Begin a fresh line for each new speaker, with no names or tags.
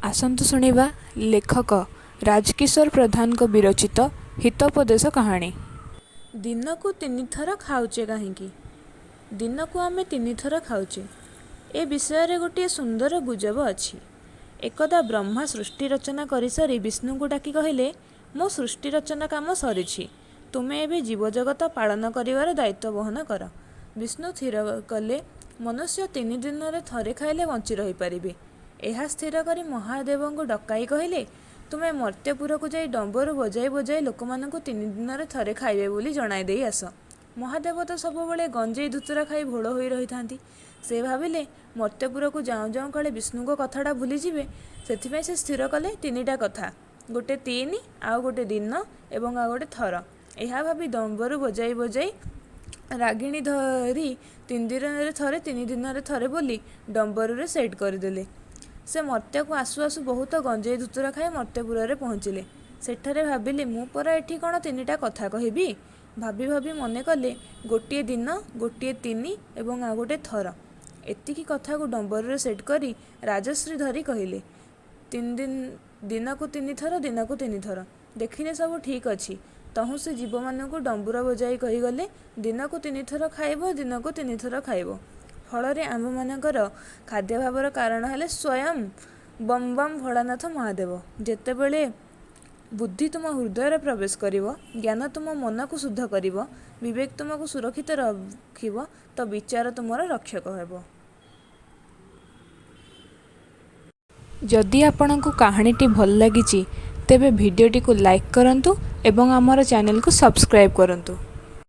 आसन्तु शुणिबा लेखक राजकिशोर प्रधान को विरचित हितोपदेश कहानी।
दिनकू 3 थर खाऊचे काहींकी? दिनकू आमे 3 थर खाऊचे ए विषय रे गोटे सुंदर गुजब अछि। एकदा ब्रह्मा सृष्टि रचना करि सारी विष्णु को डाकी कहिले, मो सृष्टि रचना काम सरिछि, तुमे एबे जीवजगत पालन करिवार दायित्व बहन कर। विष्णु स्थिर कले मनुष्य 3 दिन रे थरे खाइले बंची रही पारिबे। एहा स्थिर करी महादेव को डकाई कहिले, तुमे मर्त्यपुर को जाई डंबरू बजाई बजाई लोक मानकु 3 दिन रे थरे खाइबे बोली जणाई देई आस। महादेव तो सबुबले गंजेई धुतुरा खाई भोल होई रही थांती। से भाविले मर्त्यपुर को जाऊँ जाऊँ काले विष्णु को कथाटा भूली जिवे, सेथिपई से स्थिर कले 3टा कथा, गोटे 3 आउ गोटे दिन एवं आउ गोटे थर। एहा भाबी डंबरू बजाई बजाई रागिणी धरी 3 दिन रे थरे 3 दिन रे थरे बोली डंबरू रे सेट करदेले। से मर्त्य को आसु आसु बहुत गंजेई धुतुरा खाई मर्त्यपुर रे पहुँचिले। सेठारे भाविले मु परा एठी कण 3टा कथा कहबी। भाबी भाबी मने कले गोटे दिन, गोटे 3 एवं आ गोटे थर। एतिकी कथा को डंबर रे सेट करी राजश्री धरी कहिले, 3 दिन दिनकू 3 थर, दिनकू 3 थर। देखिले सब ठीक अछि। तहु से जीव मान को डंबुरा बजाई कही गले, दिनकू 3 थर खाइबो, दिनकू 3 थर खाइबो। फल आम मानकर खाद्य भावर कारण हेले स्वयं बम बम भोलानाथ महादेव। जेतेबेले बुद्धि तुम हृदय प्रवेश करिवो, ज्ञान तुम मन को शुद्ध करिवो, विवेक तुमको सुरक्षित रखिवो, तो विचार तुमर रक्षक हेबो।
जदि आपंक कहानीटी भल लगी तेबे भिडियोटी को लाइक करंतु एवं आमर चैनल को सब्सक्राइब करंतु।